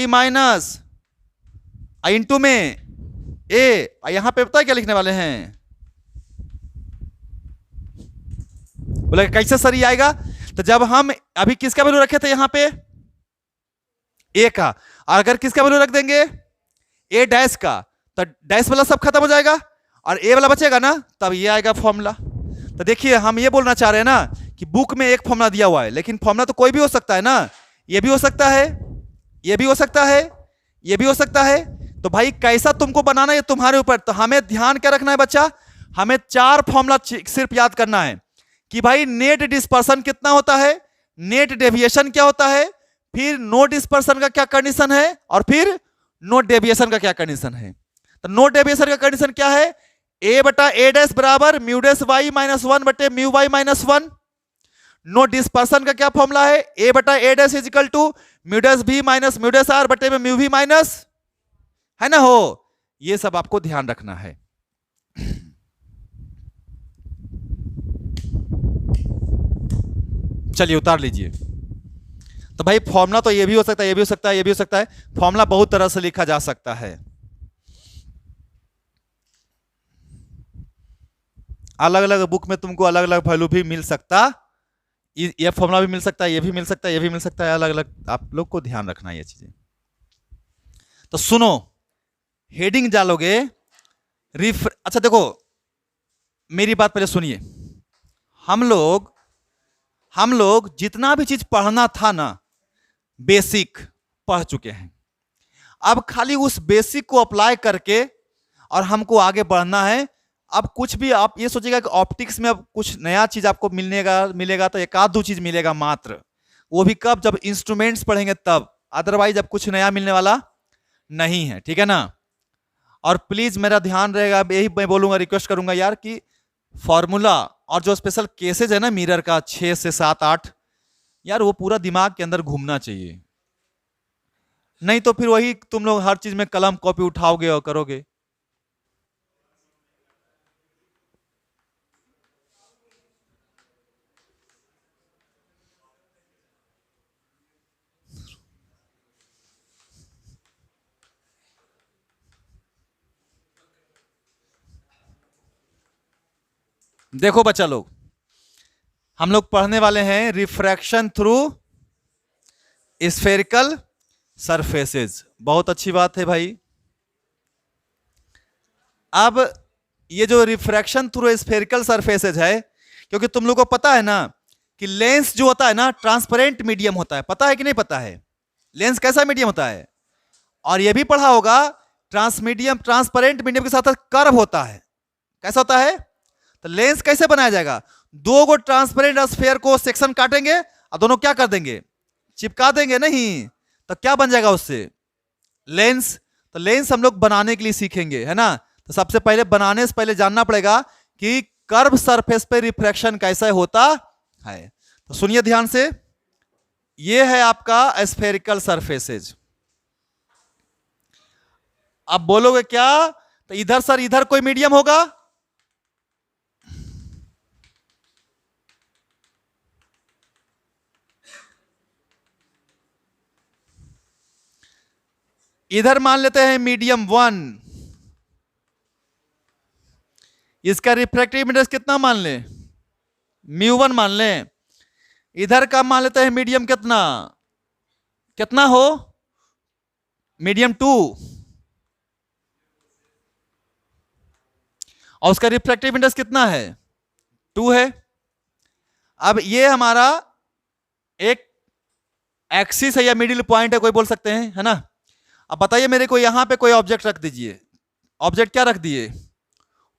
माइनस इंटू में ए, यहां पे पता है क्या लिखने वाले हैं, बोले कैसे सर ये आएगा, तो जब हम अभी किसका वैल्यू रखे थे यहां पे, ए का, और अगर किसका वैल्यू रख देंगे, ए डैश का, तो डैश वाला सब खत्म हो जाएगा और ए वाला बचेगा ना, तब ये आएगा फॉर्मूला। तो देखिए हम ये बोलना चाह रहे हैं ना कि बुक में एक फॉर्मूला दिया हुआ है, लेकिन फॉर्मूला तो कोई भी हो सकता है ना, ये भी हो सकता है, ये भी हो सकता है, ये भी हो सकता है, तो भाई कैसा तुमको बनाना है तुम्हारे ऊपर। तो हमें ध्यान क्या रखना है बच्चा, हमें 4 फॉर्मूला सिर्फ याद करना है कि भाई नेट डिस्पर्सन कितना होता है, नेट डेविएशन क्या होता है, फिर नो डिस्पर्सन का क्या कंडीशन है, और फिर नो डेविएशन का क्या कंडीशन है। तो नो डेविएशन का कंडीशन क्या है, ए बटा ए डैश बराबर म्यू डैश वाई माइनस 1 बटे mu Y minus 1। No dispersion का क्या फॉर्मूला है, ए बटा A dash is equal to mu dash V minus mu dash R बटे में म्यू भी माइनस, है ना हो, ये सब आपको ध्यान रखना है। चलिए उतार लीजिए। तो भाई फॉर्मूला तो ये भी हो सकता है, ये भी हो सकता है, ये भी हो सकता है, फॉर्मूला बहुत तरह से लिखा जा सकता है, अलग अलग बुक में तुमको अलग अलग वैल्यू भी मिल सकता, ये फॉर्मूला भी मिल सकता है, ये भी मिल सकता है, ये भी मिल सकता है, अलग अलग आप लोग को ध्यान रखना है ये चीजें। तो सुनो, हेडिंग डालोगे अच्छा देखो मेरी बात पहले सुनिए, हम लोग जितना भी चीज पढ़ना था ना बेसिक पढ़ चुके हैं, अब खाली उस बेसिक को अप्लाई करके और हमको आगे बढ़ना है। अब कुछ भी आप ये सोचिएगा कि ऑप्टिक्स में अब कुछ नया चीज आपको मिलेगा तो एक आध दो चीज मिलेगा मात्र, वो भी कब, जब इंस्ट्रूमेंट्स पढ़ेंगे तब, अदरवाइज अब कुछ नया मिलने वाला नहीं है, ठीक है ना। और प्लीज मेरा ध्यान रहेगा, यही मैं बोलूंगा, रिक्वेस्ट करूंगा यार कि फॉर्मूला और जो स्पेशल केसेज है ना मिरर का 6 से 7 8, यार वो पूरा दिमाग के अंदर घूमना चाहिए, नहीं तो फिर वही तुम लोग हर चीज में कलम कॉपी उठाओगे और करोगे। देखो बच्चा लोग, हम लोग पढ़ने वाले हैं रिफ्रैक्शन थ्रू स्फेरिकल सरफेसेस। बहुत अच्छी बात है भाई। अब ये जो रिफ्रैक्शन थ्रू स्फेरिकल सरफेसेज है, क्योंकि तुम लोग को पता है ना कि लेंस जो होता है ना ट्रांसपेरेंट मीडियम होता है, पता है कि नहीं पता है? लेंस कैसा मीडियम होता है? और ये भी पढ़ा होगा ट्रांसपेरेंट मीडियम के साथ कर्व होता है। कैसा होता है? तो लेंस कैसे बनाया जाएगा? दो गो ट्रांसपेरेंट स्फीयर को सेक्शन काटेंगे और दोनों क्या कर देंगे, चिपका देंगे। नहीं तो क्या बन जाएगा उससे? लेंस। तो लेंस हम लोग बनाने के लिए सीखेंगे, है ना। तो सबसे पहले बनाने से पहले जानना पड़ेगा कि कर्व सरफेस पे रिफ्रैक्शन कैसे होता है। तो सुनिए ध्यान से, ये है आपका स्फेरिकल सरफेसेज। अब बोलोगे क्या? तो इधर सर, इधर कोई मीडियम होगा? इधर मान लेते हैं मीडियम 1, इसका रिफ्रैक्टिव इंडेक्स कितना मान लें? μ1 मान लें। इधर का मान लेते हैं मीडियम कितना, कितना हो? मीडियम 2, और उसका रिफ्रैक्टिव इंडेक्स कितना है? 2 है। अब ये हमारा एक एक्सिस है या मिडिल पॉइंट है, कोई बोल सकते हैं, है ना। अब बताइए मेरे को, यहां पे कोई ऑब्जेक्ट रख दीजिए। ऑब्जेक्ट क्या रख दिए?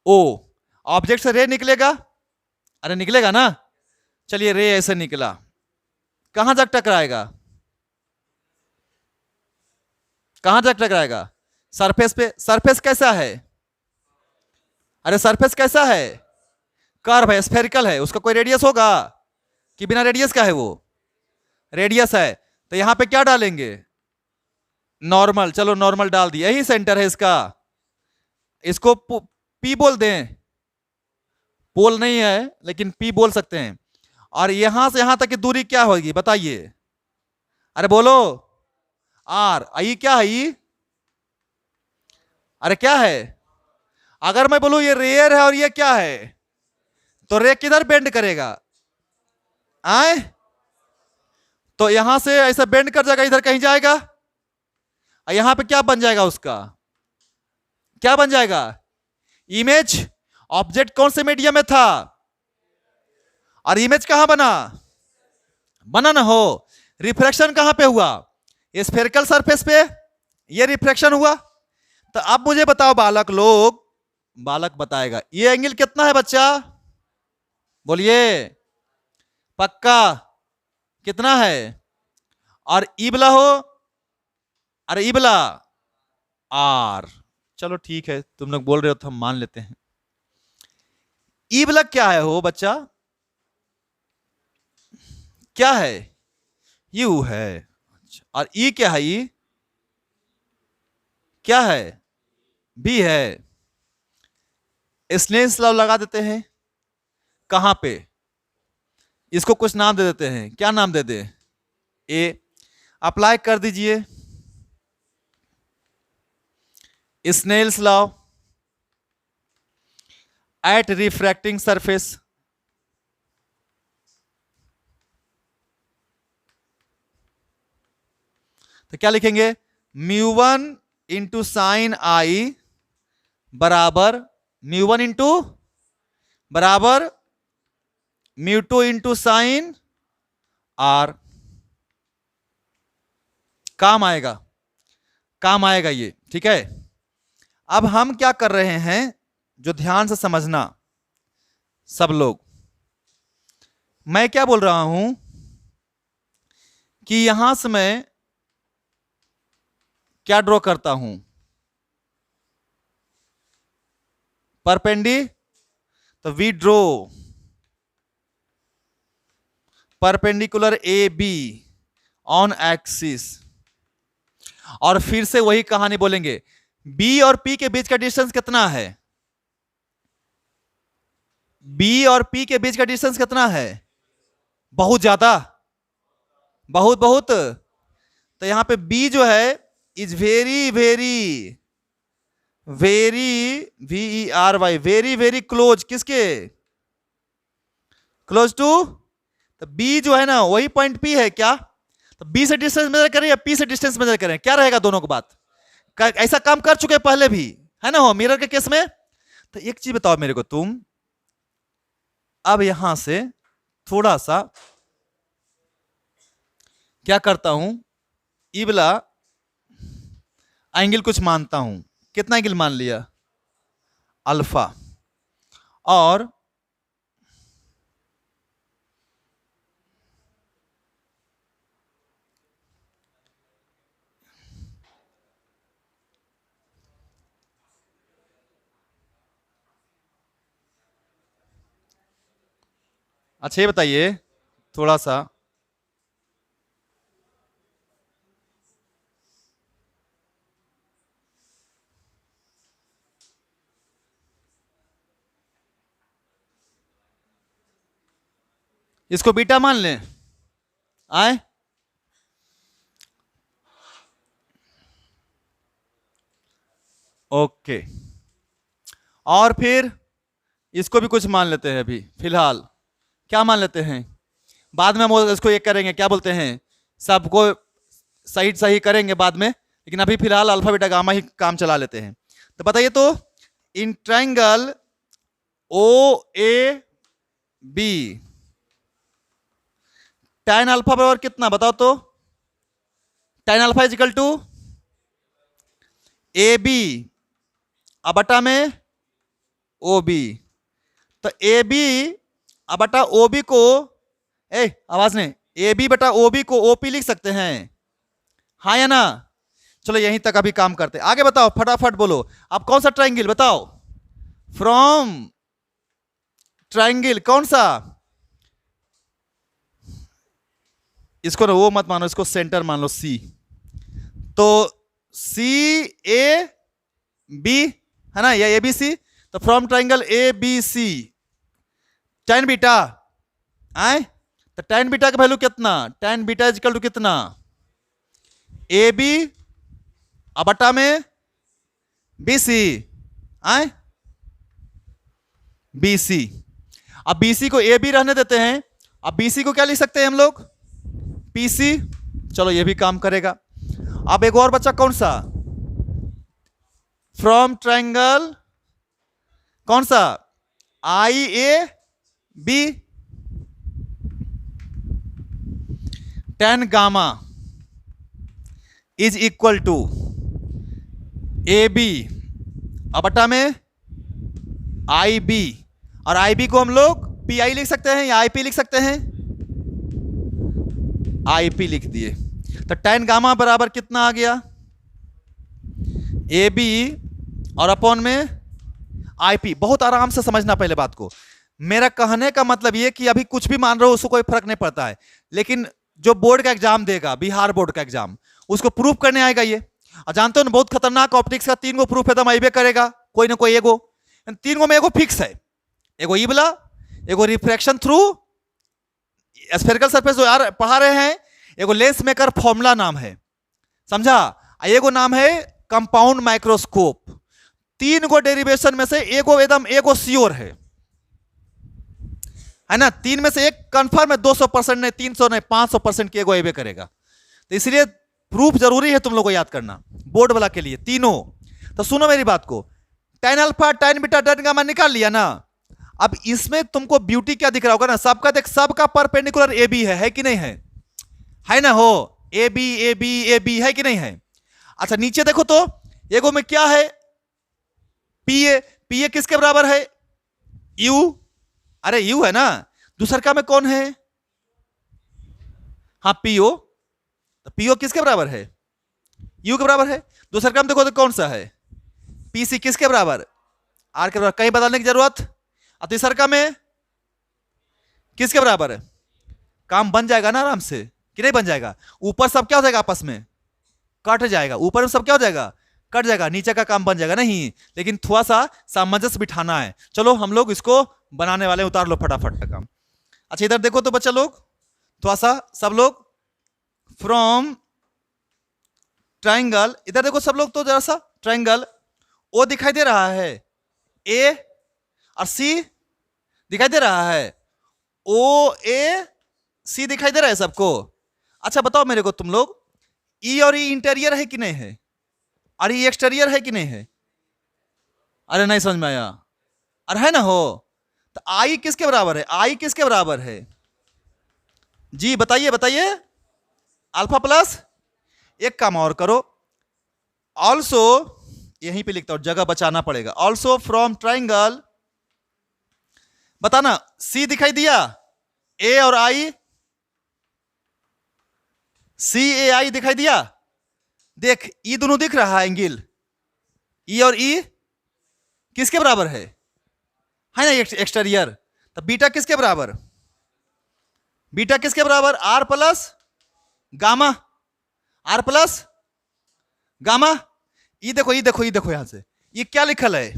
ओ। ऑब्जेक्ट से रे निकलेगा? अरे निकलेगा ना। चलिए रे ऐसे निकला, कहां तक टकराएगा? कहां तक टकराएगा? सरफेस पे। सरफेस कैसा है? अरे सरफेस कैसा है? कर्व है, स्फेरिकल है, उसका कोई रेडियस होगा कि बिना रेडियस का है वो? रेडियस है। तो यहां पे क्या डालेंगे? नॉर्मल। चलो नॉर्मल डाल दिया, यही सेंटर है इसका। इसको पी बोल दें, पोल नहीं है लेकिन पी बोल सकते हैं। और यहां से यहां तक की दूरी क्या होगी बताइए? अरे बोलो। आर। आई क्या है? ई। अरे क्या है? अगर मैं बोलूं ये रेयर है और ये क्या है, तो रे किधर बेंड करेगा? आए तो यहां से ऐसा बेंड कर जाएगा, इधर कहीं जाएगा, और यहां पे क्या बन जाएगा उसका? क्या बन जाएगा? इमेज। ऑब्जेक्ट कौन से मीडियम में था? और इमेज कहां बना? बना ना हो। रिफ्रैक्शन कहां पे हुआ? स्फेरिकल सरफेस पे ये रिफ्रैक्शन हुआ। तो अब मुझे बताओ बालक लोग, बालक बताएगा ये एंगल कितना है बच्चा? बोलिए पक्का कितना है? और इबला हो? अरे इबला आर। चलो ठीक है, तुम लोग बोल रहे हो तो हम मान लेते हैं। इबला क्या है हो बच्चा? क्या है? यू है। और ई क्या है? ई क्या है? बी है। स्नेल्स लॉ लगा देते हैं। कहां पे? इसको कुछ नाम दे देते हैं, क्या नाम दे दे? ए। अप्लाई कर दीजिए Snell's law at refracting surface. तो क्या लिखेंगे? μ1 इंटू साइन आई बराबर μ1 इंटू बराबर μ2 इंटू साइन आर। काम आएगा, काम आएगा ये, ठीक है। अब हम क्या कर रहे हैं, जो ध्यान से समझना सब लोग, मैं क्या बोल रहा हूं कि यहां से मैं क्या ड्रॉ करता हूं, परपेंडी, तो we draw perpendicular A B on axis, और फिर से वही कहानी बोलेंगे, बी और पी के बीच का डिस्टेंस कितना है, बी और पी के बीच का डिस्टेंस कितना है, बहुत ज्यादा, बहुत बहुत, तो यहां पे बी जो है is very very very VERY very very close, किसके, क्लोज टू, तो बी जो है ना वही पॉइंट पी है क्या, तो बी से डिस्टेंस मेजर करें या पी से डिस्टेंस मेजर करें, क्या रहेगा दोनों की बात, ऐसा काम कर चुके पहले भी है ना, हो मिरर के केस में। तो एक चीज बताओ मेरे को तुम, अब यहां से थोड़ा सा क्या करता हूं, ई वाला एंगल कुछ मानता हूं, कितना एंगल मान लिया, अल्फा, और अच्छा ये बताइए थोड़ा सा, इसको बीटा मान लें, आए, ओके, और फिर इसको भी कुछ मान लेते हैं, अभी फिलहाल क्या मान लेते हैं, बाद में हम इसको एक करेंगे, क्या बोलते हैं, सबको सही सही करेंगे बाद में, लेकिन अभी फिलहाल अल्फा बीटा गामा ही काम चला लेते हैं। तो बताइए तो, in triangle O A B tan alpha बराबर कितना बताओ तो, tan alpha is equal to A B बटा में ओ बी, तो ए बी बटा ओ बी को, आवाज नहीं, ए बी बटा ओ बी को ओपी लिख सकते हैं, हाँ या ना, चलो यहीं तक अभी काम करते, आगे बताओ फटाफट बोलो, अब कौन सा ट्रायंगल बताओ, फ्रॉम ट्रायंगल कौन सा, इसको ना वो मत मानो, इसको सेंटर मान लो सी, तो सी ए बी है ना, या ए बी सी, तो from triangle A B C tan beta आए, तो tan बीटा का वैल्यू कितना, tan beta is equal to कितना, ए बी बटा में बी सी, आए बी सी, अब बी सी को ए बी रहने देते हैं, अब बी सी को क्या लिख सकते हैं हम लोग, पी सी, चलो ये भी काम करेगा। अब एक और बच्चा कौन सा, फ्रॉम ट्रायंगल कौन सा, I A B, tan gamma is equal to A B बटा में आई बी, और आई बी को हम लोग पी आई लिख सकते हैं या आई पी लिख सकते हैं, आई पी लिख दिए, तो tan गामा बराबर कितना आ गया, ए बी और अपॉन में आई पी। बहुत आराम से समझना पहले बात को, मेरा कहने का मतलब ये कि अभी कुछ भी मान रहे हो उसको कोई फर्क नहीं पड़ता है, लेकिन जो बोर्ड का एग्जाम देगा, बिहार बोर्ड का एग्जाम, उसको प्रूफ करने आएगा ये, और जानते हो ना बहुत खतरनाक ऑप्टिक्स का 3 गो प्रूफ एकदम आइबे करेगा, कोई ना कोई एगो, 3 गो में एगो फिक्स है, एगो ई वाला, एगो रिफ्रैक्शन थ्रू स्फेरिकल सरफेस जो यार पढ़ा रहे हैं, एगो लेंस मेकर फॉर्मूला नाम है, समझा, एगो नाम है कंपाउंड माइक्रोस्कोप, 3 गो डेरिवेशन में से एगो एकदम एगो श्योर है ना, 3 में से एक कंफर्म है, 200% नहीं, 300 नहीं, 500% की एगो एबे करेगा, तो इसलिए प्रूफ जरूरी है तुम लोग को याद करना बोर्ड वाला के लिए तीनों। तो सुनो मेरी बात को, tan alpha tan beta tan gamma निकाल लिया ना, अब इसमें तुमको ब्यूटी क्या दिख रहा होगा ना, सबका देख, सबका परपेंडिकुलर ए बी है कि नहीं है ना, हो ए बी है कि नहीं है। अच्छा नीचे देखो तो, एगो में क्या है, पी ए किसके बराबर है? यू। अरे यू है ना, दूसरा में कौन है? हाँ पीओ। तो पीओ किसके बराबर है? यू के बराबर है। दूसरा काम देखो तो कौन सा है? पीसी किसके बराबर? आर के बराबर, कहीं बदलने की जरूरत? और तीसरा का में किसके बराबर है? काम बन जाएगा ना आराम से कि नहीं बन जाएगा? ऊपर सब क्या हो जाएगा? आपस में कट जाएगा। ऊपर में सब क्या हो जाएगा? कट जाएगा। नीचे का काम बन जाएगा नहीं, लेकिन थोड़ा सा सामंजस्य बिठाना है। चलो हम लोग इसको बनाने वाले, उतार लो फटाफट का काम। अच्छा इधर देखो तो बच्चा लोग, थोड़ा सा सब लोग फ्रॉम ट्राइंगल, इधर देखो सब लोग तो जरा सा, ट्राइंगल ओ दिखाई दे रहा है, ए और सी दिखाई दे रहा है, ओ ए सी दिखाई दे रहा है सबको। अच्छा बताओ मेरे को तुम लोग, ई और ई इंटीरियर है कि नहीं है? और ई एक्सटीरियर है कि नहीं है? अरे नहीं समझ में आया? अरे है ना हो। तो आई किसके बराबर है? आई किसके बराबर है जी? बताइए बताइए। अल्फा प्लस, एक काम और करो, ऑल्सो, यहीं पे लिखता हूं, जगह बचाना पड़ेगा। ऑल्सो फ्रॉम ट्राइंगल, बताना सी दिखाई दिया? ए और आई, सी ए आई दिखाई दिया? देख ई दोनों दिख रहा है एंगल, ई और ई किसके बराबर है ना? एक्सटीरियर। तो बीटा किसके बराबर? बीटा किसके बराबर? R plus gamma, r plus gamma. ये देखो ये देखो ये देखो, यहां से ये क्या लिखल है?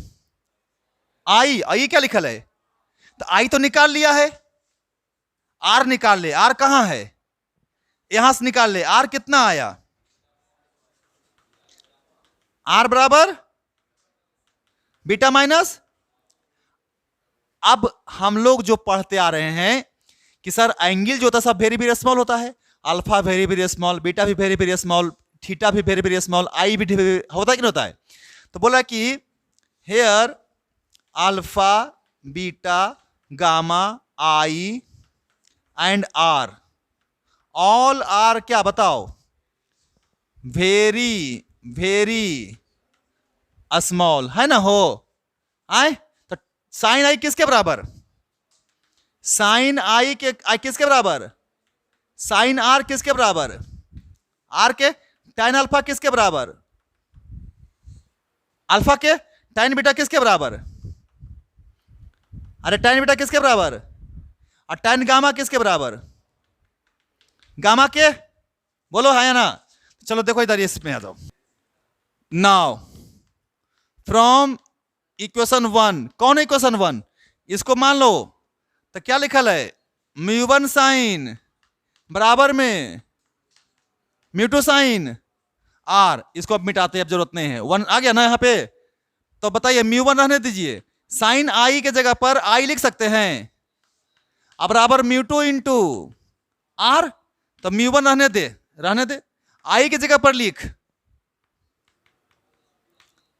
आई। आई क्या लिखल है? तो आई तो निकाल लिया है, आर निकाल ले। आर कहां है? यहां से निकाल ले। आर कितना आया? आर बराबर बीटा माइनस। अब हम लोग जो पढ़ते आ रहे हैं कि सर एंगल जो होता है सब वेरी वेरी स्मॉल होता है, alpha very very small, beta भी वेरी वेरी स्मॉल, थीटा भी वेरी वेरी स्मॉल, आई भी होता है कि नहीं होता है? तो बोला कि here alpha beta gamma i and r, all are क्या बताओ? वेरी वेरी स्मॉल, है ना हो? आए तो साइन आई किसके बराबर? साइन आई के आई किसके बराबर? साइन आर किसके बराबर? आर के tan अल्फा किसके बराबर? अल्फा के tan बीटा किसके बराबर? अरे tan बीटा किसके बराबर? और tan गामा किसके बराबर? गामा के बोलो है या ना? चलो देखो इधर इसमें आ जाओ। नाउ फ्रॉम इक्वेशन वन, कौन है इक्वेशन वन? इसको मान लो तो क्या लिखल है? म्यू वन साइन बराबर में म्यू टू साइन आर। इसको अब मिटाते हैं, अब जरूरत नहीं है। वन आ गया ना यहाँ पे, तो बताइए म्यू वन रहने दीजिए, साइन आई के जगह पर आई लिख सकते हैं। अब बराबर म्यू टू इंटू आर, तो म्यू वन रहने दे, रहने दे। आई की जगह पर लिख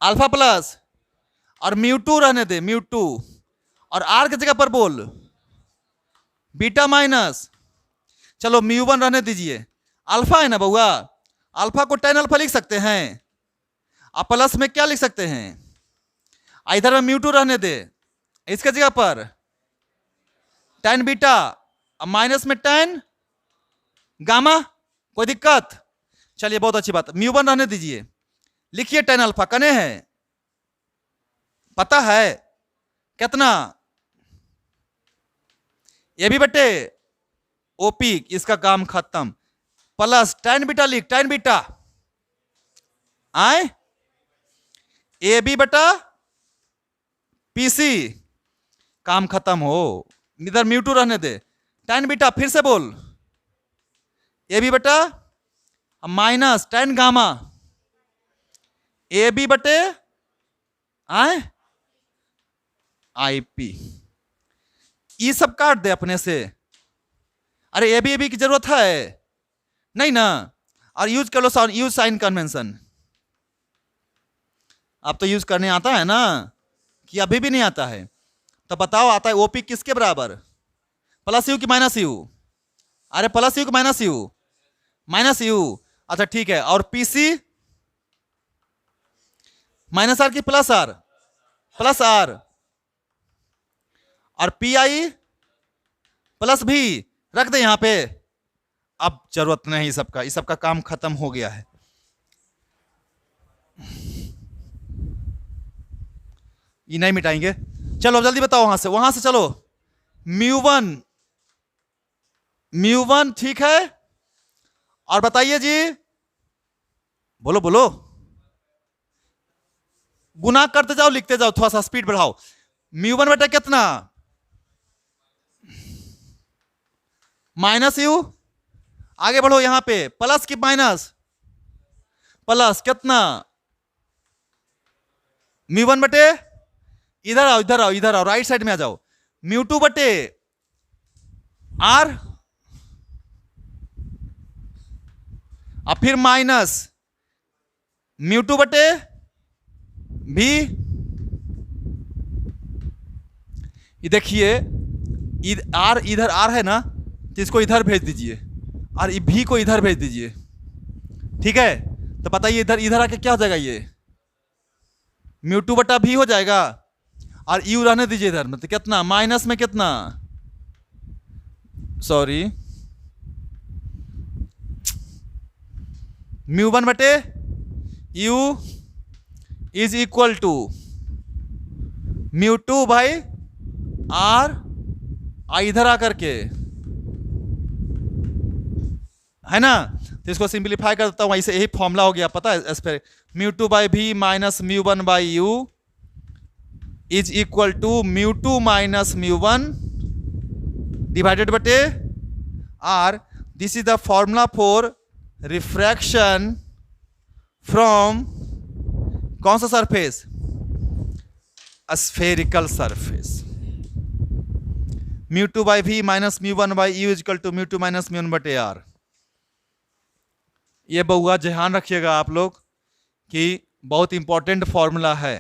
अल्फा प्लस, और म्यू टू रहने दे, म्यू टू, और आर की जगह पर बोल बीटा माइनस। चलो म्यू वन रहने दीजिए, अल्फा है ना बउआ, अल्फा को tan अल्फा लिख सकते हैं। अब प्लस में क्या लिख सकते हैं? इधर में म्यू टू रहने दे, इसके जगह पर tan बीटा, अब माइनस में tan गामा। कोई दिक्कत? चलिए बहुत अच्छी बात। म्यू वन रहने दीजिए, लिखिए tan अल्फा कने है, पता है कितना? ये भी बटे ओपी, इसका काम खत्म। प्लस tan बीटा लिख, tan बीटा आए ए बी बटा पीसी, काम खत्म हो। इधर म्यू टू रहने दे, tan बीटा फिर से बोल ए बी बटा minus tan gamma, A B बटे आए आई पी। ये सब काट दे अपने से। अरे ए बी की जरूरत है नहीं ना? और यूज कर लो यूज साइन कन्वेंशन। अब तो यूज करने आता है ना, कि अभी भी नहीं आता है? तो बताओ आता है ओपी किसके बराबर? प्लस यू कि माइनस यू? अरे प्लस यू कि माइनस यू? Minus you. अच्छा ठीक है। और पीसी माइनस आर की प्लस आर? प्लस आर और पी आई प्लस भी रख दे यहां पे। अब जरूरत नहीं सबका, इस सबका काम खत्म हो गया है। ये नहीं मिटाएंगे। चलो जल्दी बताओ वहां से चलो। म्यू वन ठीक है। और बताइए जी, बोलो बोलो। गुना करते जाओ, लिखते जाओ, थोड़ा सा स्पीड बढ़ाओ। म्यू वन बेटा कितना, माइनस यू। आगे बढ़ो यहां पे, प्लस की माइनस, प्लस कितना, म्यू वन बटे, इधर आओ इधर आओ इधर आओ, राइट साइड में आ जाओ। म्यू टू बटे आर और फिर माइनस म्यू टू बटे भी। ये देखिए आर, इधर आर है ना, तो इसको इधर भेज दीजिए और भी को इधर भेज दीजिए। ठीक है, तो बताइए इधर इधर आके क्या हो जाएगा, ये म्यू टू बटा भी हो जाएगा और यू रहने दीजिए इधर। मतलब कितना, माइनस में कितना, सॉरी, म्यू वन बटे u is equal to mu two by r, इधर आकर के है ना। तो इसको सिंप्लीफाई कर देता हूं, इसे यही फॉर्मूला हो गया, पता है इस पर। Mu two by V minus mu one by U is equal to mu two minus mu one divided बटे R. This is the formula for refraction from कौन सा surface, spherical surface. Mu two by V minus mu one by U equal to mu two minus mu one बटे R. ये बहुआ ध्यान रखिएगा आप लोग कि बहुत इंपॉर्टेंट फॉर्मूला है।